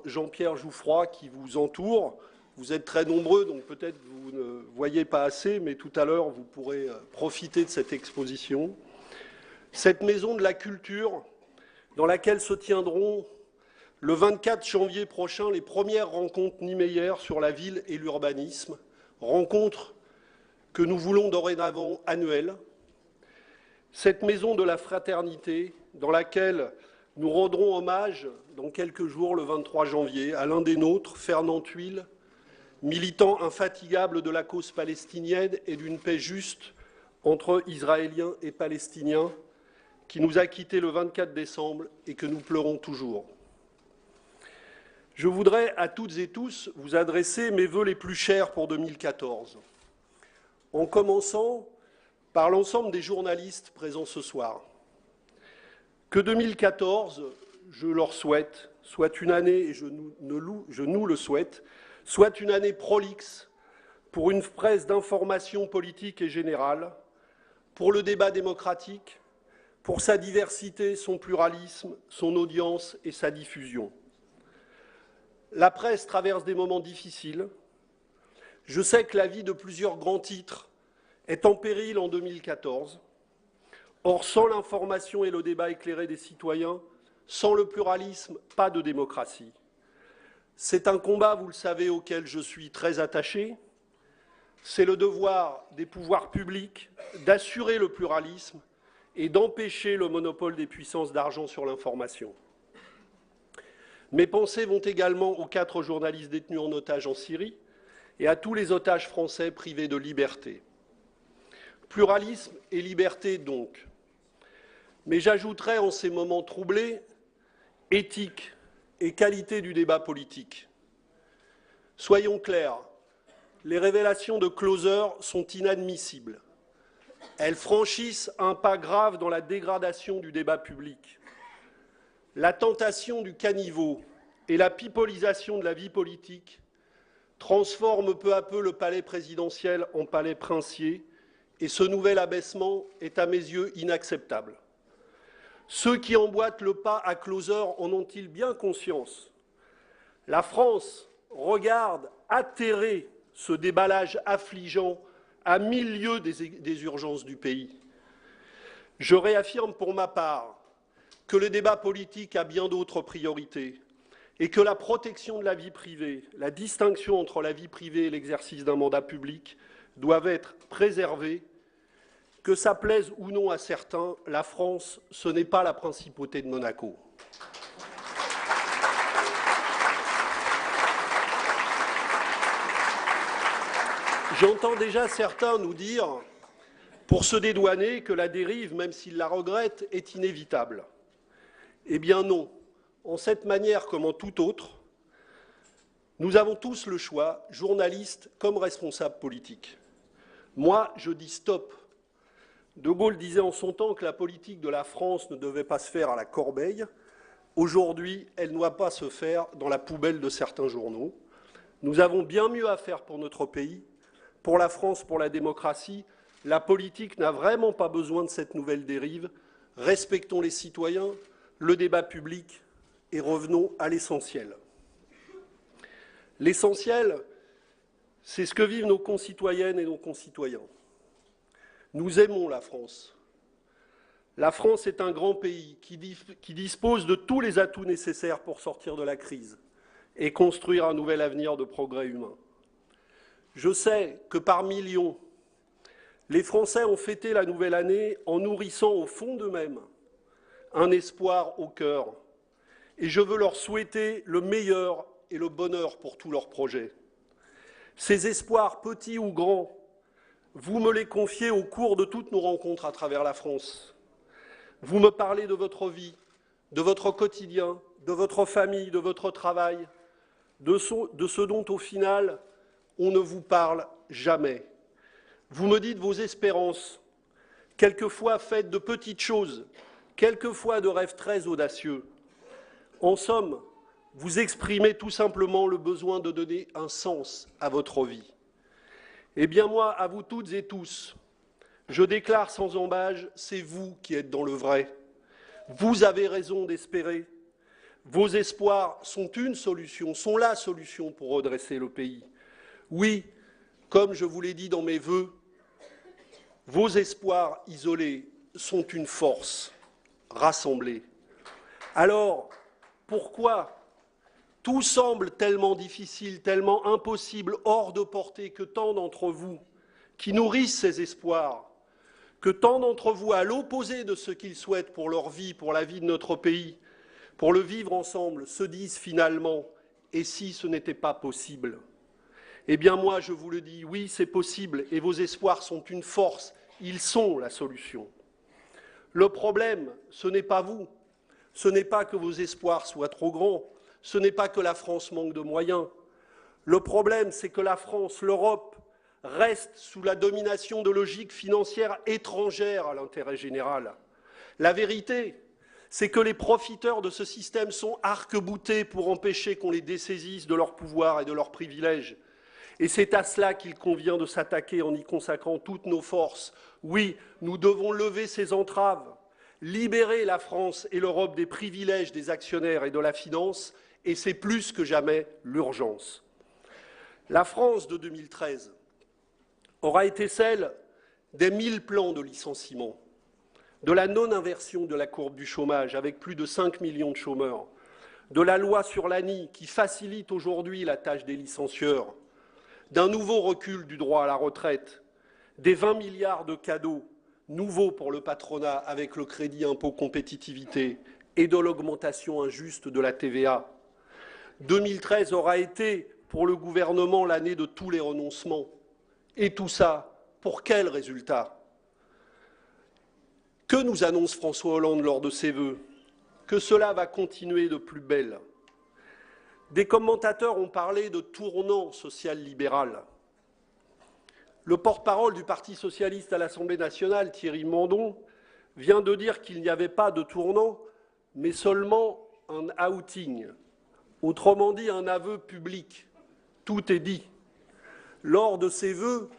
Jean-Pierre Jouffroy qui vous entoure. Vous êtes très nombreux, donc peut-être vous ne voyez pas assez, mais tout à l'heure, vous pourrez profiter de cette exposition. Cette maison de la culture dans laquelle se tiendront le 24 janvier prochain les premières rencontres Niemeyer sur la ville et l'urbanisme, rencontres que nous voulons dorénavant annuelles. Cette maison de la fraternité dans laquelle nous rendrons hommage dans quelques jours, le 23 janvier, à l'un des nôtres, Fernand Thuil, militant infatigable de la cause palestinienne et d'une paix juste entre Israéliens et Palestiniens, qui nous a quittés le 24 décembre et que nous pleurons toujours. Je voudrais à toutes et tous vous adresser mes vœux les plus chers pour 2014, en commençant par l'ensemble des journalistes présents ce soir. Que 2014, je leur souhaite, soit une année, et je nous le souhaite, soit une année prolixe pour une presse d'information politique et générale, pour le débat démocratique, pour sa diversité, son pluralisme, son audience et sa diffusion. La presse traverse des moments difficiles. Je sais que la vie de plusieurs grands titres est en péril en 2014. Or, sans l'information et le débat éclairé des citoyens, sans le pluralisme, pas de démocratie. C'est un combat, vous le savez, auquel je suis très attaché. C'est le devoir des pouvoirs publics d'assurer le pluralisme et d'empêcher le monopole des puissances d'argent sur l'information. Mes pensées vont également aux 4 journalistes détenus en otage en Syrie et à tous les otages français privés de liberté. Pluralisme et liberté donc. Mais j'ajouterai en ces moments troublés, éthique et qualité du débat politique. Soyons clairs, les révélations de Closer sont inadmissibles. Elles franchissent un pas grave dans la dégradation du débat public. La tentation du caniveau et la pipolisation de la vie politique transforment peu à peu le palais présidentiel en palais princier, et ce nouvel abaissement est à mes yeux inacceptable. Ceux qui emboîtent le pas à Closer en ont-ils bien conscience? La France regarde atterrée ce déballage affligeant à 1000 lieues des urgences du pays. Je réaffirme pour ma part que le débat politique a bien d'autres priorités et que la protection de la vie privée, la distinction entre la vie privée et l'exercice d'un mandat public doivent être préservées. Que ça plaise ou non à certains, la France, ce n'est pas la principauté de Monaco. J'entends déjà certains nous dire, pour se dédouaner, que la dérive, même s'ils la regrettent, est inévitable. Eh bien non. En cette manière comme en toute autre, nous avons tous le choix, journalistes comme responsables politiques. Moi, je dis stop. De Gaulle disait en son temps que la politique de la France ne devait pas se faire à la corbeille. Aujourd'hui, elle ne doit pas se faire dans la poubelle de certains journaux. Nous avons bien mieux à faire pour notre pays, pour la France, pour la démocratie. La politique n'a vraiment pas besoin de cette nouvelle dérive. Respectons les citoyens, le débat public et revenons à l'essentiel. L'essentiel, c'est ce que vivent nos concitoyennes et nos concitoyens. Nous aimons la France. La France est un grand pays qui dispose de tous les atouts nécessaires pour sortir de la crise et construire un nouvel avenir de progrès humain. Je sais que par millions, les Français ont fêté la nouvelle année en nourrissant au fond d'eux-mêmes un espoir au cœur. Et je veux leur souhaiter le meilleur et le bonheur pour tous leurs projets. Ces espoirs, petits ou grands, vous me les confiez au cours de toutes nos rencontres à travers la France. Vous me parlez de votre vie, de votre quotidien, de votre famille, de votre travail, de ce dont, au final, on ne vous parle jamais. Vous me dites vos espérances, quelquefois faites de petites choses, quelquefois de rêves très audacieux. En somme, vous exprimez tout simplement le besoin de donner un sens à votre vie. Eh bien moi, à vous toutes et tous, je déclare sans ambages, c'est vous qui êtes dans le vrai. Vous avez raison d'espérer. Vos espoirs sont une solution, sont la solution pour redresser le pays. Oui, comme je vous l'ai dit dans mes vœux, vos espoirs isolés sont une force rassemblée. Alors, pourquoi tout semble tellement difficile, tellement impossible, hors de portée, que tant d'entre vous, qui nourrissent ces espoirs, que tant d'entre vous, à l'opposé de ce qu'ils souhaitent pour leur vie, pour la vie de notre pays, pour le vivre ensemble, se disent finalement « et si ce n'était pas possible ?» Eh bien moi, je vous le dis, oui, c'est possible, et vos espoirs sont une force, ils sont la solution. Le problème, ce n'est pas vous, ce n'est pas que vos espoirs soient trop grands, ce n'est pas que la France manque de moyens. Le problème, c'est que la France, l'Europe, restent sous la domination de logiques financières étrangères à l'intérêt général. La vérité, c'est que les profiteurs de ce système sont arc-boutés pour empêcher qu'on les dessaisisse de leur pouvoir et de leurs privilèges. Et c'est à cela qu'il convient de s'attaquer en y consacrant toutes nos forces. Oui, nous devons lever ces entraves, libérer la France et l'Europe des privilèges des actionnaires et de la finance, et c'est plus que jamais l'urgence. La France de 2013 aura été celle des 1000 plans de licenciement, de la non-inversion de la courbe du chômage avec plus de 5 millions de chômeurs, de la loi sur l'ANI qui facilite aujourd'hui la tâche des licencieurs, d'un nouveau recul du droit à la retraite, des 20 milliards de cadeaux nouveaux pour le patronat avec le crédit impôt compétitivité et de l'augmentation injuste de la TVA. 2013 aura été pour le gouvernement l'année de tous les renoncements. Et tout ça, pour quel résultat? Que nous annonce François Hollande lors de ses vœux? Que cela va continuer de plus belle. Des commentateurs ont parlé de tournant social-libéral. Le porte-parole du Parti socialiste à l'Assemblée nationale, Thierry Mandon, vient de dire qu'il n'y avait pas de tournant, mais seulement un outing. Autrement dit, un aveu public. Tout est dit. Lors de ses vœux,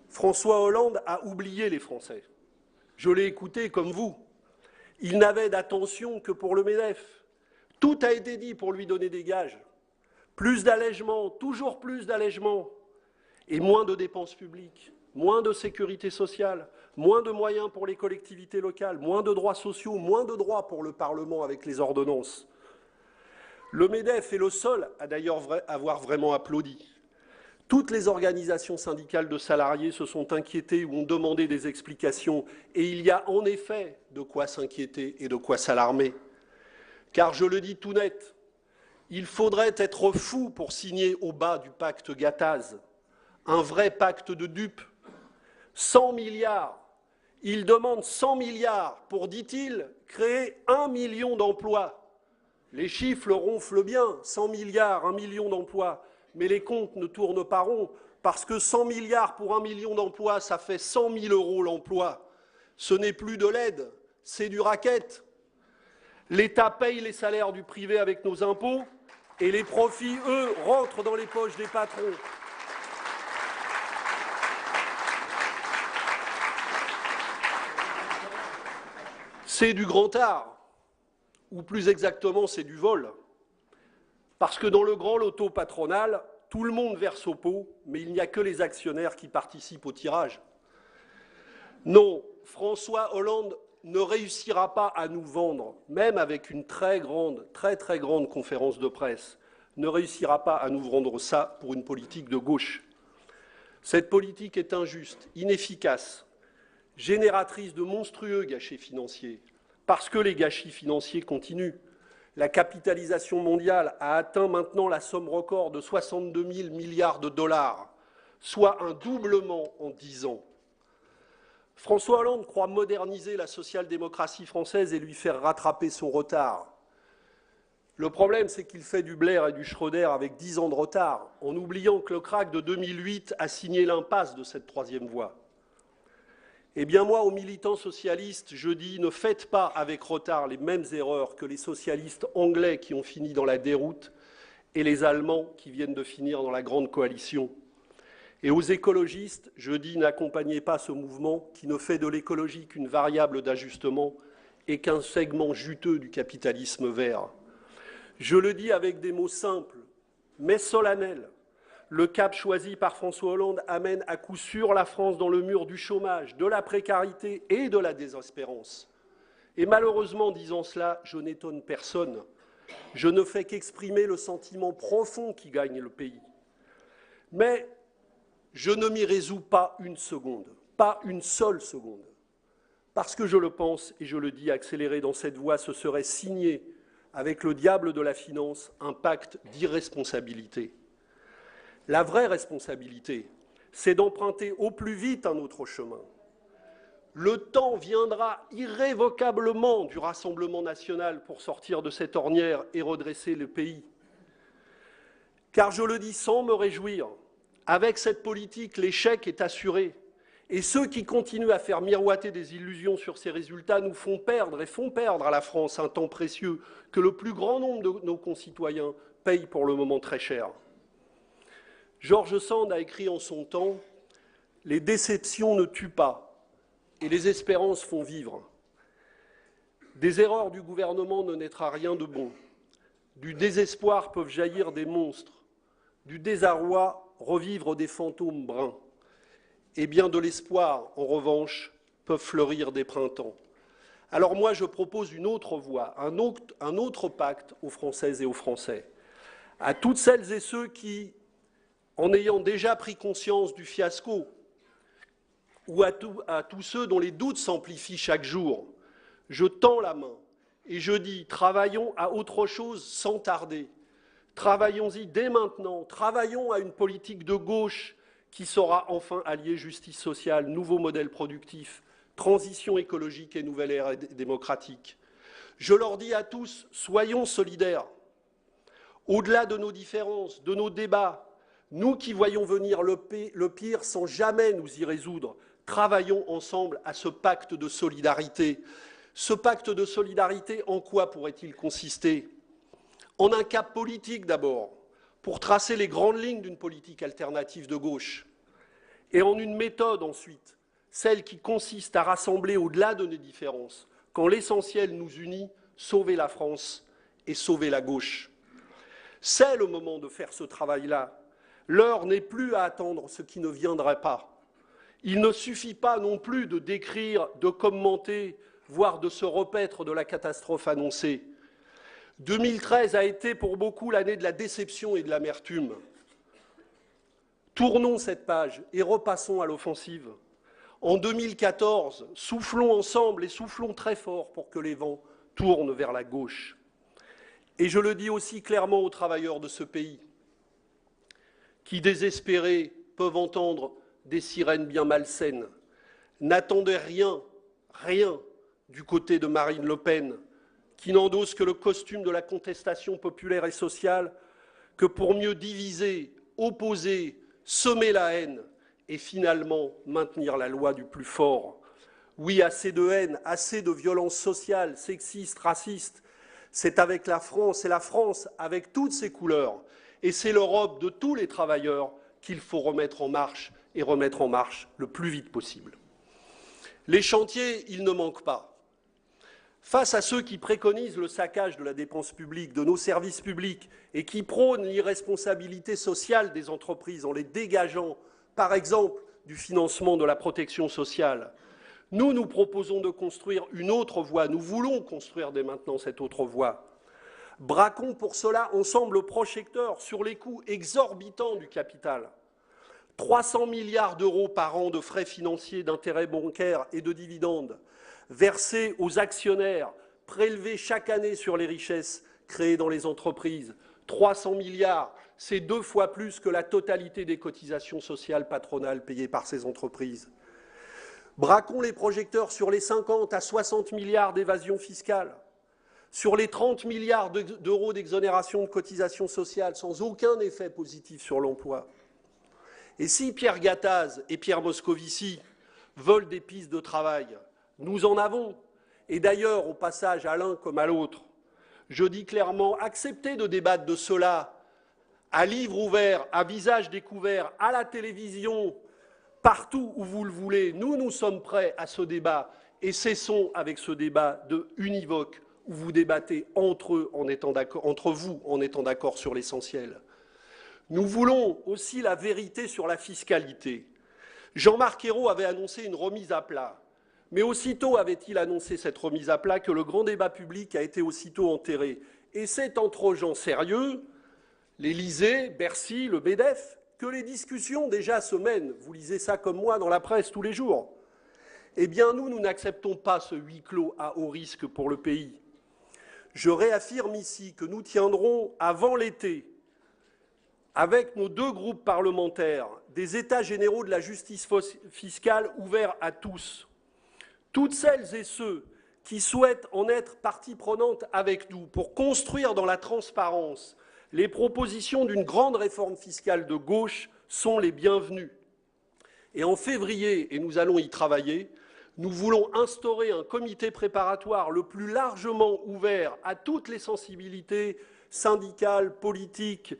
François Hollande a oublié les Français. Je l'ai écouté comme vous. Il n'avait d'attention que pour le MEDEF. Tout a été dit pour lui donner des gages. Plus d'allègements, toujours plus d'allègements, et moins de dépenses publiques, moins de sécurité sociale, moins de moyens pour les collectivités locales, moins de droits sociaux, moins de droits pour le Parlement avec les ordonnances. Le MEDEF est le seul à d'ailleurs avoir vraiment applaudi. Toutes les organisations syndicales de salariés se sont inquiétées ou ont demandé des explications, et il y a en effet de quoi s'inquiéter et de quoi s'alarmer. Car je le dis tout net, il faudrait être fou pour signer au bas du pacte Gattaz, un vrai pacte de dupes. 100 milliards. Il demande 100 milliards pour, dit-il, créer 1 million d'emplois. Les chiffres ronflent bien, 100 milliards, 1 million d'emplois. Mais les comptes ne tournent pas rond, parce que 100 milliards pour 1 million d'emplois, ça fait 100 000 € l'emploi. Ce n'est plus de l'aide, c'est du racket. L'État paye les salaires du privé avec nos impôts, et les profits, eux, rentrent dans les poches des patrons. C'est du grand art, ou plus exactement, c'est du vol. Parce que dans le grand loto patronal, tout le monde verse au pot, mais il n'y a que les actionnaires qui participent au tirage. Non, François Hollande ne réussira pas à nous vendre, même avec une très grande conférence de presse, ne réussira pas à nous vendre ça pour une politique de gauche. Cette politique est injuste, inefficace, génératrice de monstrueux gâchis financiers, parce que les gâchis financiers continuent. La capitalisation mondiale a atteint maintenant la somme record de 62 000 milliards de dollars, soit un doublement en 10 ans. François Hollande croit moderniser la social-démocratie française et lui faire rattraper son retard. Le problème, c'est qu'il fait du Blair et du Schröder avec 10 ans de retard, en oubliant que le krach de 2008 a signé l'impasse de cette troisième voie. Eh bien moi, aux militants socialistes, je dis ne faites pas avec retard les mêmes erreurs que les socialistes anglais qui ont fini dans la déroute et les Allemands qui viennent de finir dans la grande coalition. Et aux écologistes, je dis n'accompagnez pas ce mouvement qui ne fait de l'écologie qu'une variable d'ajustement et qu'un segment juteux du capitalisme vert. Je le dis avec des mots simples, mais solennels. Le cap choisi par François Hollande amène à coup sûr la France dans le mur du chômage, de la précarité et de la désespérance. Et malheureusement, disant cela, je n'étonne personne. Je ne fais qu'exprimer le sentiment profond qui gagne le pays. Mais je ne m'y résous pas une seconde, pas une seule seconde. Parce que je le pense, et je le dis, accélérer dans cette voie, ce serait signer, avec le diable de la finance, un pacte d'irresponsabilité. La vraie responsabilité, c'est d'emprunter au plus vite un autre chemin. Le temps viendra irrévocablement du Rassemblement national pour sortir de cette ornière et redresser le pays. Car je le dis sans me réjouir, avec cette politique, l'échec est assuré. Et ceux qui continuent à faire miroiter des illusions sur ces résultats nous font perdre et font perdre à la France un temps précieux que le plus grand nombre de nos concitoyens payent pour le moment très cher. George Sand a écrit en son temps « Les déceptions ne tuent pas et les espérances font vivre. Des erreurs du gouvernement ne naîtra rien de bon. Du désespoir peuvent jaillir des monstres. Du désarroi revivre des fantômes bruns. Et bien de l'espoir, en revanche, peuvent fleurir des printemps. » Alors moi, je propose une autre voie, un autre pacte aux Françaises et aux Français. À toutes celles et ceux qui, en ayant déjà pris conscience du fiasco, ou à tous ceux dont les doutes s'amplifient chaque jour, je tends la main et je dis « travaillons à autre chose sans tarder. Travaillons-y dès maintenant. Travaillons à une politique de gauche qui saura enfin allier justice sociale, nouveau modèle productif, transition écologique et nouvelle ère démocratique. Je leur dis à tous, soyons solidaires. Au-delà de nos différences, de nos débats, nous qui voyons venir le pire sans jamais nous y résoudre, travaillons ensemble à ce pacte de solidarité. Ce pacte de solidarité, en quoi pourrait-il consister? En un cap politique d'abord, pour tracer les grandes lignes d'une politique alternative de gauche, et en une méthode ensuite, celle qui consiste à rassembler au-delà de nos différences, quand l'essentiel nous unit, sauver la France et sauver la gauche. C'est le moment de faire ce travail-là. L'heure n'est plus à attendre ce qui ne viendrait pas. Il ne suffit pas non plus de décrire, de commenter, voire de se repaître de la catastrophe annoncée. 2013 a été pour beaucoup l'année de la déception et de l'amertume. Tournons cette page et repassons à l'offensive. En 2014, soufflons ensemble et soufflons très fort pour que les vents tournent vers la gauche. Et je le dis aussi clairement aux travailleurs de ce pays, qui, désespérés, peuvent entendre des sirènes bien malsaines. N'attendez rien du côté de Marine Le Pen, qui n'endosse que le costume de la contestation populaire et sociale, que pour mieux diviser, opposer, semer la haine et finalement maintenir la loi du plus fort. Oui, assez de haine, assez de violence sociale, sexiste, raciste. C'est avec la France, et la France avec toutes ses couleurs. Et c'est l'Europe de tous les travailleurs qu'il faut remettre en marche, et remettre en marche le plus vite possible. Les chantiers, ils ne manquent pas. Face à ceux qui préconisent le saccage de la dépense publique, de nos services publics, et qui prônent l'irresponsabilité sociale des entreprises en les dégageant, par exemple, du financement de la protection sociale, nous proposons de construire une autre voie. Nous voulons construire dès maintenant cette autre voie. Braquons pour cela ensemble le projecteur sur les coûts exorbitants du capital. 300 milliards d'euros par an de frais financiers, d'intérêts bancaires et de dividendes versés aux actionnaires, prélevés chaque année sur les richesses créées dans les entreprises. 300 milliards, c'est 2 fois plus que la totalité des cotisations sociales patronales payées par ces entreprises. Braquons les projecteurs sur les 50 à 60 milliards d'évasion fiscale, sur les 30 milliards d'euros d'exonération de cotisations sociales sans aucun effet positif sur l'emploi. Et si Pierre Gattaz et Pierre Moscovici veulent des pistes de travail, nous en avons. Et d'ailleurs, au passage, à l'un comme à l'autre, je dis clairement, acceptez de débattre de cela à livre ouvert, à visage découvert, à la télévision, partout où vous le voulez. Nous sommes prêts à ce débat et cessons avec ce débat de univoque où vous débattez entre vous en étant d'accord sur l'essentiel. Nous voulons aussi la vérité sur la fiscalité. Jean-Marc Ayrault avait annoncé une remise à plat. Mais aussitôt avait-il annoncé cette remise à plat que le grand débat public a été aussitôt enterré. Et c'est entre gens sérieux, l'Élysée, Bercy, le MEDEF, que les discussions déjà se mènent. Vous lisez ça comme moi dans la presse tous les jours. Eh bien, nous n'acceptons pas ce huis clos à haut risque pour le pays. Je réaffirme ici que nous tiendrons avant l'été, avec nos 2 groupes parlementaires, des états généraux de la justice fiscale ouverts à tous. Toutes celles et ceux qui souhaitent en être partie prenante avec nous pour construire dans la transparence les propositions d'une grande réforme fiscale de gauche sont les bienvenus. Et en février, et nous allons y travailler, nous voulons instaurer un comité préparatoire le plus largement ouvert à toutes les sensibilités syndicales, politiques,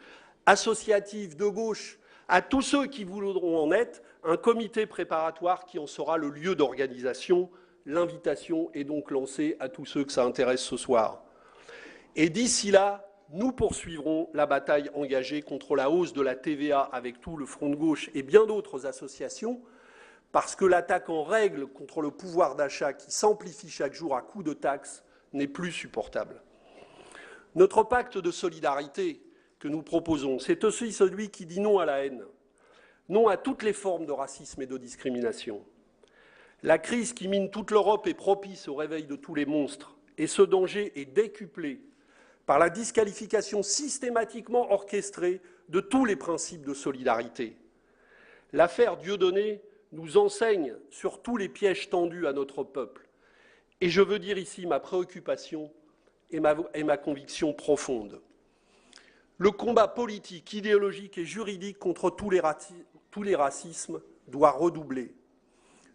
associatives, de gauche, à tous ceux qui voudront en être, un comité préparatoire qui en sera le lieu d'organisation. L'invitation est donc lancée à tous ceux que ça intéresse ce soir. Et d'ici là, nous poursuivrons la bataille engagée contre la hausse de la TVA avec tout le Front de gauche et bien d'autres associations, parce que l'attaque en règle contre le pouvoir d'achat qui s'amplifie chaque jour à coups de taxes n'est plus supportable. Notre pacte de solidarité que nous proposons, c'est aussi celui qui dit non à la haine, non à toutes les formes de racisme et de discrimination. La crise qui mine toute l'Europe est propice au réveil de tous les monstres, et ce danger est décuplé par la disqualification systématiquement orchestrée de tous les principes de solidarité. L'affaire Dieudonné nous enseigne sur tous les pièges tendus à notre peuple. Et je veux dire ici ma préoccupation et ma conviction profonde. Le combat politique, idéologique et juridique contre tous les racismes doit redoubler.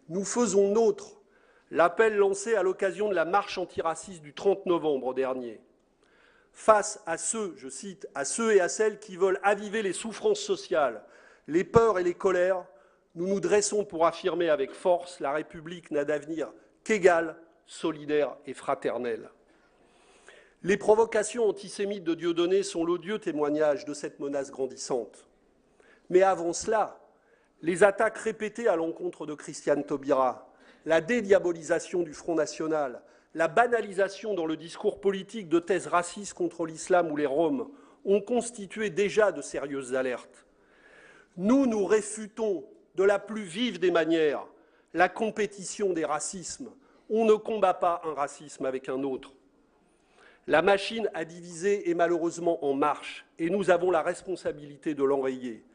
Nous faisons nôtre l'appel lancé à l'occasion de la marche antiraciste du 30 novembre dernier. Face à ceux, je cite, à ceux et à celles qui veulent aviver les souffrances sociales, les peurs et les colères, nous nous dressons pour affirmer avec force la République n'a d'avenir qu'égal, solidaire et fraternel. Les provocations antisémites de Dieudonné sont l'odieux témoignage de cette menace grandissante. Mais avant cela, les attaques répétées à l'encontre de Christiane Taubira, la dédiabolisation du Front National, la banalisation dans le discours politique de thèses racistes contre l'islam ou les Roms ont constitué déjà de sérieuses alertes. Nous réfutons de la plus vive des manières la compétition des racismes. On ne combat pas un racisme avec un autre. La machine à diviser est malheureusement en marche et nous avons la responsabilité de l'enrayer.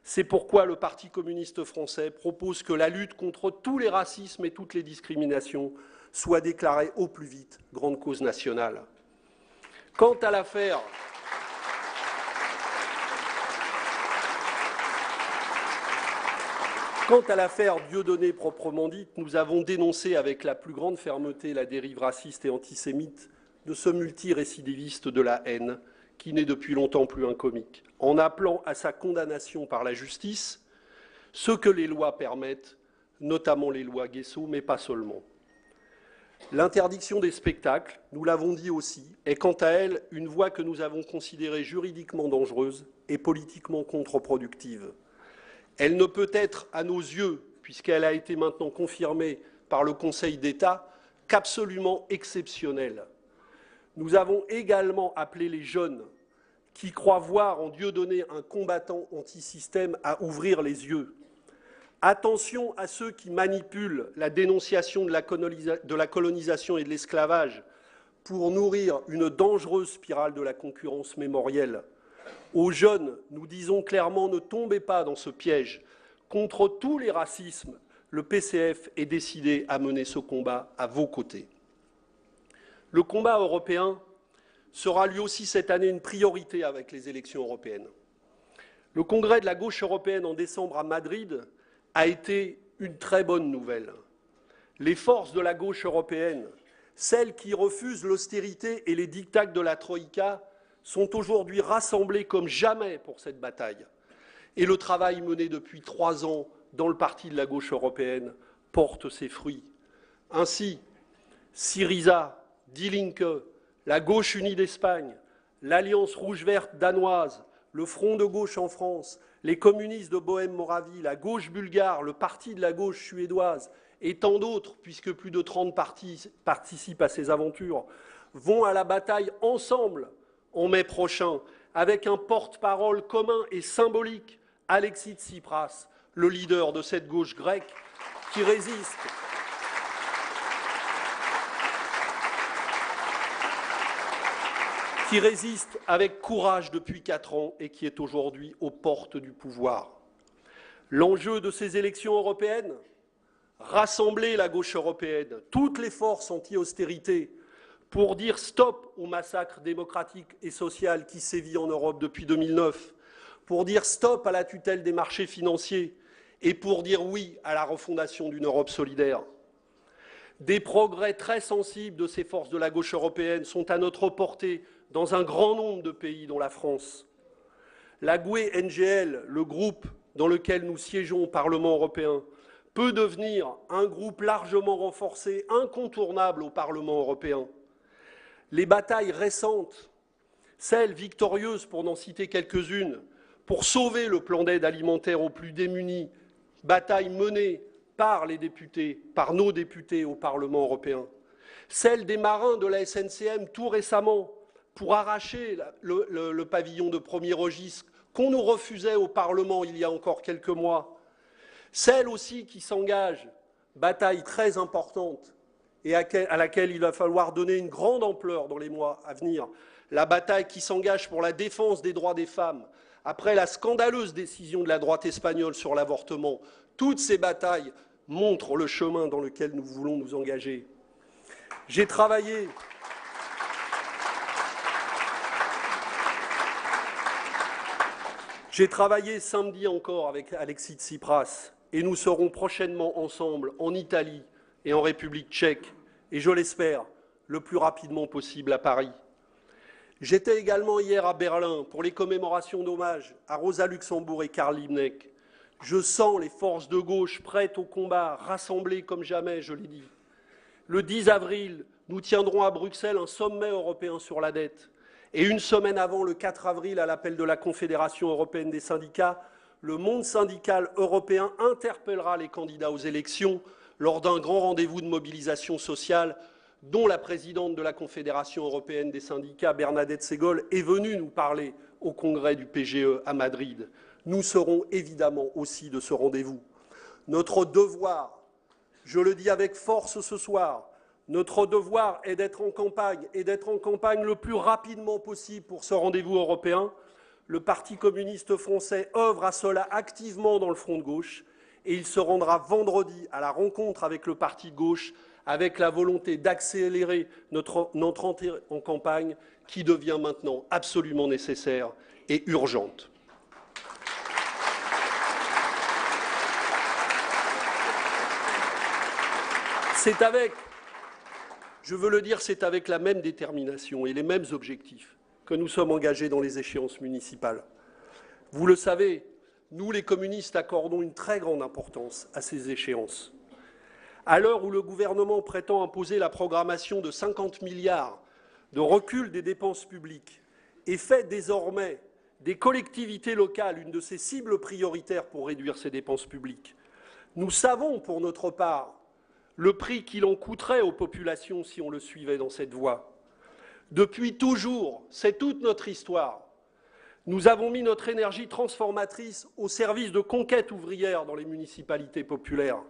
C'est pourquoi le Parti communiste français propose que la lutte contre tous les racismes et toutes les discriminations soit déclarée au plus vite grande cause nationale. Quant à l'affaire Dieudonné proprement dite, nous avons dénoncé avec la plus grande fermeté la dérive raciste et antisémite de ce multirécidiviste de la haine qui n'est depuis longtemps plus un comique, en appelant à sa condamnation par la justice, ce que les lois permettent, notamment les lois Guessot, mais pas seulement. L'interdiction des spectacles, nous l'avons dit aussi, est quant à elle une voie que nous avons considérée juridiquement dangereuse et politiquement contre-productive. Elle ne peut être, à nos yeux, puisqu'elle a été maintenant confirmée par le Conseil d'État, qu'absolument exceptionnelle. Nous avons également appelé les jeunes qui croient voir en Dieudonné un combattant anti-système à ouvrir les yeux. Attention à ceux qui manipulent la dénonciation de la colonisation et de l'esclavage pour nourrir une dangereuse spirale de la concurrence mémorielle. Aux jeunes, nous disons clairement, ne tombez pas dans ce piège. Contre tous les racismes, le PCF est décidé à mener ce combat à vos côtés. Le combat européen sera lui aussi cette année une priorité avec les élections européennes. Le congrès de la gauche européenne en décembre à Madrid a été une très bonne nouvelle. Les forces de la gauche européenne, celles qui refusent l'austérité et les diktats de la Troïka, sont aujourd'hui rassemblées comme jamais pour cette bataille. Et le travail mené depuis 3 ans dans le parti de la gauche européenne porte ses fruits. Ainsi, Syriza, Die Linke, la gauche unie d'Espagne, l'Alliance rouge-verte danoise, le Front de gauche en France, les communistes de Bohème-Moravie, la gauche bulgare, le Parti de la gauche suédoise et tant d'autres, puisque plus de 30 partis participent à ces aventures, vont à la bataille ensemble en mai prochain, avec un porte-parole commun et symbolique, Alexis Tsipras, le leader de cette gauche grecque qui résiste avec courage depuis 4 ans et qui est aujourd'hui aux portes du pouvoir. L'enjeu de ces élections européennes, rassembler la gauche européenne, toutes les forces anti-austérité, pour dire stop au massacre démocratique et social qui sévit en Europe depuis 2009, pour dire stop à la tutelle des marchés financiers et pour dire oui à la refondation d'une Europe solidaire. Des progrès très sensibles de ces forces de la gauche européenne sont à notre portée dans un grand nombre de pays, dont la France. La GUE-NGL, le groupe dans lequel nous siégeons au Parlement européen, peut devenir un groupe largement renforcé, incontournable au Parlement européen. Les batailles récentes, celles victorieuses pour n'en citer quelques-unes, pour sauver le plan d'aide alimentaire aux plus démunis, bataille menée par les députés, par nos députés au Parlement européen. Celle des marins de la SNCM tout récemment pour arracher le pavillon de premier registre qu'on nous refusait au Parlement il y a encore quelques mois. Celle aussi qui s'engage, bataille très importante et à laquelle il va falloir donner une grande ampleur dans les mois à venir, la bataille qui s'engage pour la défense des droits des femmes, après la scandaleuse décision de la droite espagnole sur l'avortement. Toutes ces batailles montrent le chemin dans lequel nous voulons nous engager. J'ai travaillé samedi encore avec Alexis Tsipras et nous serons prochainement ensemble en Italie et en République tchèque et, je l'espère, le plus rapidement possible à Paris. J'étais également hier à Berlin pour les commémorations d'hommage à Rosa Luxembourg et Karl Liebknecht. Je sens les forces de gauche prêtes au combat, rassemblées comme jamais, je l'ai dit. Le 10 avril, nous tiendrons à Bruxelles un sommet européen sur la dette. Et une semaine avant, le 4 avril, à l'appel de la Confédération européenne des syndicats, le monde syndical européen interpellera les candidats aux élections lors d'un grand rendez-vous de mobilisation sociale dont la présidente de la Confédération européenne des syndicats, Bernadette Segol, est venue nous parler au congrès du PGE à Madrid. Nous serons évidemment aussi de ce rendez-vous. Notre devoir, je le dis avec force ce soir, notre devoir est d'être en campagne et d'être en campagne le plus rapidement possible pour ce rendez-vous européen. Le Parti communiste français œuvre à cela activement dans le front de gauche et il se rendra vendredi à la rencontre avec le parti de gauche avec la volonté d'accélérer notre entrée en campagne qui devient maintenant absolument nécessaire et urgente. C'est avec, je veux le dire, c'est avec la même détermination et les mêmes objectifs que nous sommes engagés dans les échéances municipales. Vous le savez, nous les communistes accordons une très grande importance à ces échéances. À l'heure où le gouvernement prétend imposer la programmation de 50 milliards de recul des dépenses publiques et fait désormais des collectivités locales une de ses cibles prioritaires pour réduire ces dépenses publiques, nous savons pour notre part le prix qu'il en coûterait aux populations si on le suivait dans cette voie. Depuis toujours, c'est toute notre histoire, nous avons mis notre énergie transformatrice au service de conquêtes ouvrières dans les municipalités populaires.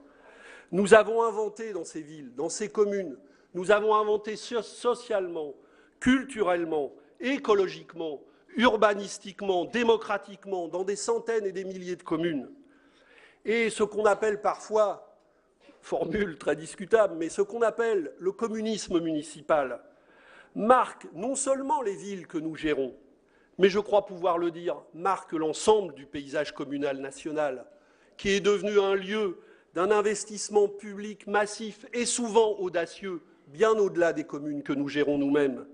Nous avons inventé dans ces villes, dans ces communes, nous avons inventé socialement, culturellement, écologiquement, urbanistiquement, démocratiquement, dans des centaines et des milliers de communes. Et ce qu'on appelle parfois, formule très discutable, mais ce qu'on appelle le communisme municipal, marque non seulement les villes que nous gérons, mais je crois pouvoir le dire, marque l'ensemble du paysage communal national, qui est devenu un lieu d'un investissement public massif et souvent audacieux, bien au-delà des communes que nous gérons nous-mêmes.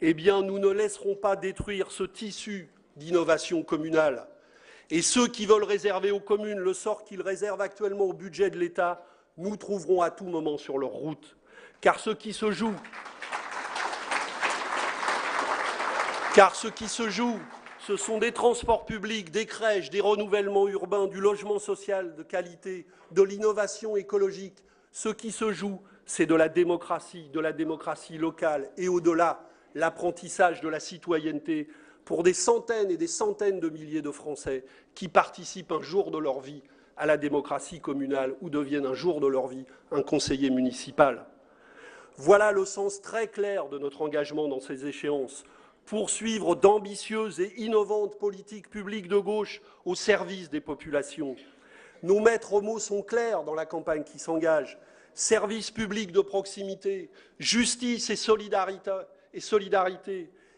Eh bien, nous ne laisserons pas détruire ce tissu d'innovation communale. Et ceux qui veulent réserver aux communes le sort qu'ils réservent actuellement au budget de l'État, nous trouverons à tout moment sur leur route. Car ce qui se joue Car ce qui se joue, ce sont des transports publics, des crèches, des renouvellements urbains, du logement social de qualité, de l'innovation écologique. Ce qui se joue, c'est de la démocratie locale et au-delà, l'apprentissage de la citoyenneté pour des centaines et des centaines de milliers de Français qui participent un jour de leur vie à la démocratie communale ou deviennent un jour de leur vie un conseiller municipal. Voilà le sens très clair de notre engagement dans ces échéances. Poursuivre d'ambitieuses et innovantes politiques publiques de gauche au service des populations. Nos maîtres mots sont clairs dans la campagne qui s'engage. Services publics de proximité, justice et solidarité,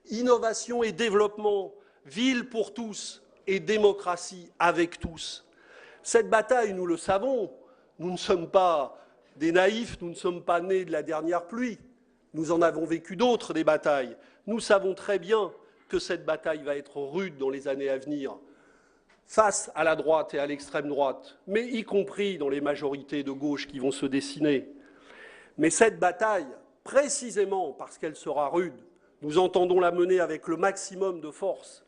innovation et développement, ville pour tous et démocratie avec tous. Cette bataille, nous le savons, nous ne sommes pas des naïfs, nous ne sommes pas nés de la dernière pluie. Nous en avons vécu d'autres, des batailles. Nous savons très bien que cette bataille va être rude dans les années à venir, face à la droite et à l'extrême droite, mais y compris dans les majorités de gauche qui vont se dessiner. Mais cette bataille, précisément parce qu'elle sera rude, nous entendons la mener avec le maximum de force.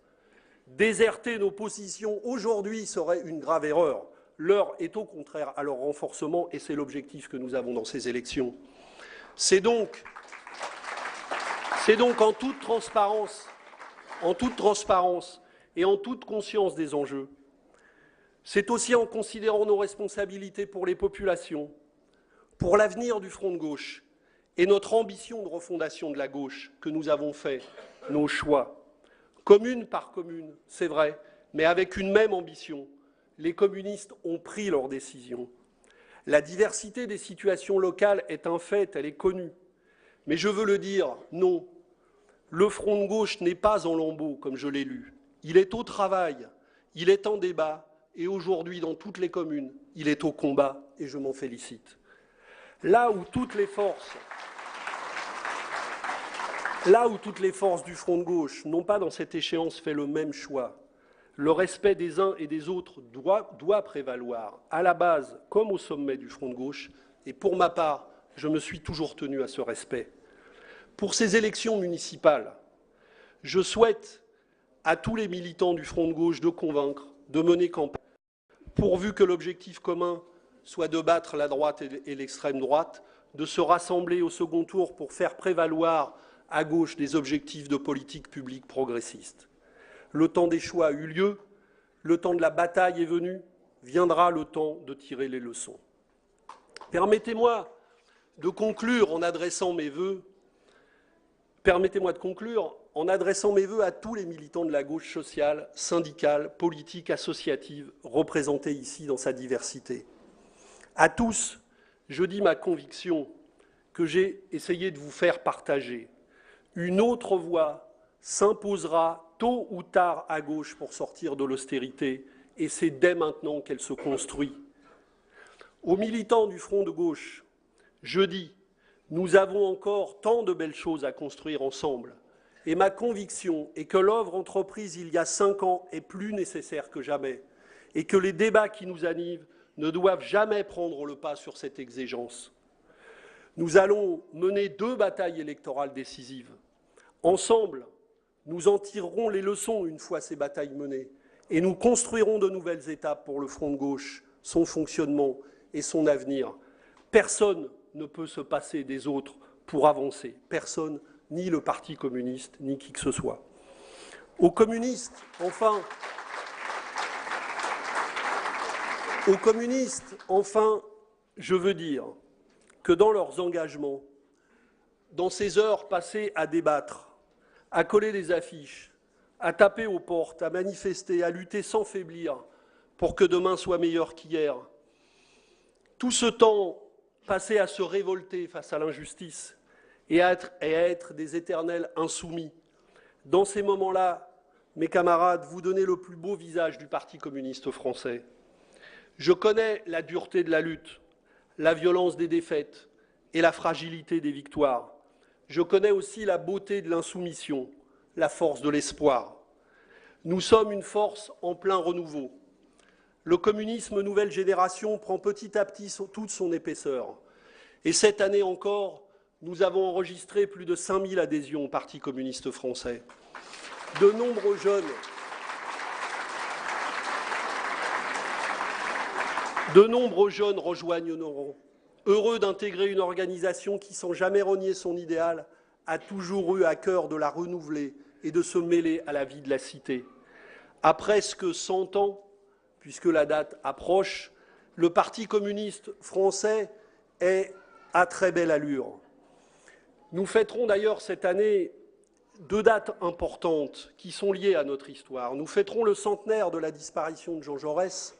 Déserter nos positions aujourd'hui serait une grave erreur. L'heure est au contraire à leur renforcement et c'est l'objectif que nous avons dans ces élections. C'est donc en toute transparence et en toute conscience des enjeux. C'est aussi en considérant nos responsabilités pour les populations, pour l'avenir du Front de gauche et notre ambition de refondation de la gauche que nous avons fait nos choix. Commune par commune, c'est vrai, mais avec une même ambition. Les communistes ont pris leurs décisions. La diversité des situations locales est un fait, elle est connue. Mais je veux le dire, non. Le Front de gauche n'est pas en lambeaux, comme je l'ai lu. Il est au travail, il est en débat, et aujourd'hui, dans toutes les communes, il est au combat, et je m'en félicite. Là où toutes les forces du Front de gauche n'ont pas dans cette échéance fait le même choix, le respect des uns et des autres doit prévaloir, à la base comme au sommet du Front de gauche, et pour ma part, je me suis toujours tenu à ce respect. Pour ces élections municipales, je souhaite à tous les militants du Front de gauche de convaincre, de mener campagne, pourvu que l'objectif commun soit de battre la droite et l'extrême droite, de se rassembler au second tour pour faire prévaloir à gauche des objectifs de politique publique progressiste. Le temps des choix a eu lieu, le temps de la bataille est venu, viendra le temps de tirer les leçons. Permettez-moi de conclure en adressant mes vœux à tous les militants de la gauche sociale, syndicale, politique, associative, représentés ici dans sa diversité. À tous, je dis ma conviction que j'ai essayé de vous faire partager. Une autre voie s'imposera tôt ou tard à gauche pour sortir de l'austérité, et c'est dès maintenant qu'elle se construit. Aux militants du Front de gauche, je dis, nous avons encore tant de belles choses à construire ensemble. Et ma conviction est que l'œuvre entreprise il y a 5 ans est plus nécessaire que jamais, et que les débats qui nous animent ne doivent jamais prendre le pas sur cette exigence. Nous allons mener 2 batailles électorales décisives. Ensemble, nous en tirerons les leçons une fois ces batailles menées, et nous construirons de nouvelles étapes pour le Front de gauche, son fonctionnement et son avenir. Personne ne peut se passer des autres pour avancer. Personne, ni le Parti communiste, ni qui que ce soit. Aux communistes, enfin, je veux dire que dans leurs engagements, dans ces heures passées à débattre, à coller des affiches, à taper aux portes, à manifester, à lutter sans faiblir pour que demain soit meilleur qu'hier, tout ce temps passé à se révolter face à l'injustice et à être des éternels insoumis, dans ces moments-là, mes camarades, vous donnez le plus beau visage du Parti communiste français. Je connais la dureté de la lutte, la violence des défaites et la fragilité des victoires. Je connais aussi la beauté de l'insoumission, la force de l'espoir. Nous sommes une force en plein renouveau. Le communisme nouvelle génération prend petit à petit toute son épaisseur. Et cette année encore, nous avons enregistré plus de 5000 adhésions au Parti communiste français. de nombreux jeunes rejoignent nos rangs, heureux d'intégrer une organisation qui, sans jamais renier son idéal, a toujours eu à cœur de la renouveler et de se mêler à la vie de la cité. À presque 100 ans, puisque la date approche, le Parti communiste français est à très belle allure. Nous fêterons d'ailleurs cette année 2 dates importantes qui sont liées à notre histoire. Nous fêterons le centenaire de la disparition de Jean Jaurès,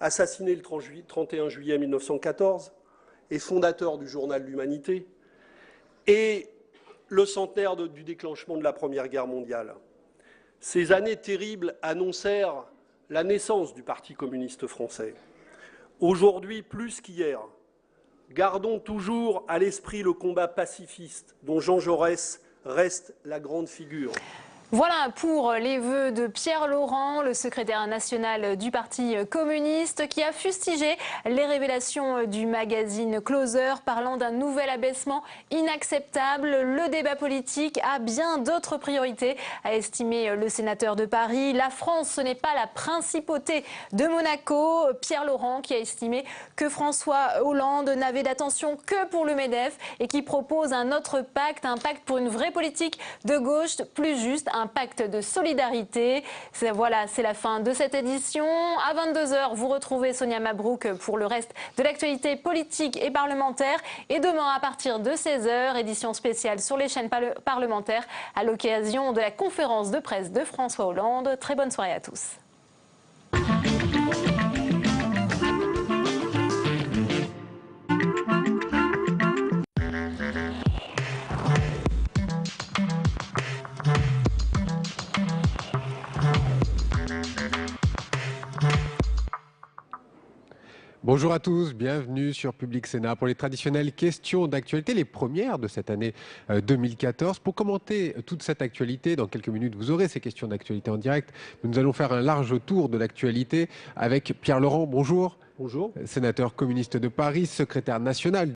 assassiné le 31 juillet 1914 et fondateur du journal L'Humanité, et le centenaire du déclenchement de la Première Guerre mondiale. Ces années terribles annoncèrent la naissance du Parti communiste français. Aujourd'hui, plus qu'hier, gardons toujours à l'esprit le combat pacifiste dont Jean Jaurès reste la grande figure. Voilà pour les vœux de Pierre Laurent, le secrétaire national du Parti communiste, qui a fustigé les révélations du magazine Closer parlant d'un nouvel abaissement inacceptable. Le débat politique a bien d'autres priorités, a estimé le sénateur de Paris. La France, ce n'est pas la principauté de Monaco. Pierre Laurent qui a estimé que François Hollande n'avait d'attention que pour le MEDEF et qui propose un autre pacte, un pacte pour une vraie politique de gauche plus juste, un pacte de solidarité. Voilà, c'est la fin de cette édition. À 22h, vous retrouvez Sonia Mabrouk pour le reste de l'actualité politique et parlementaire. Et demain, à partir de 16h, édition spéciale sur les chaînes parlementaires à l'occasion de la conférence de presse de François Hollande. Très bonne soirée à tous. Bonjour à tous, bienvenue sur Public Sénat pour les traditionnelles questions d'actualité, les premières de cette année 2014. Pour commenter toute cette actualité, dans quelques minutes vous aurez ces questions d'actualité en direct. Nous allons faire un large tour de l'actualité avec Pierre Laurent. Bonjour. Bonjour. Sénateur communiste de Paris, secrétaire national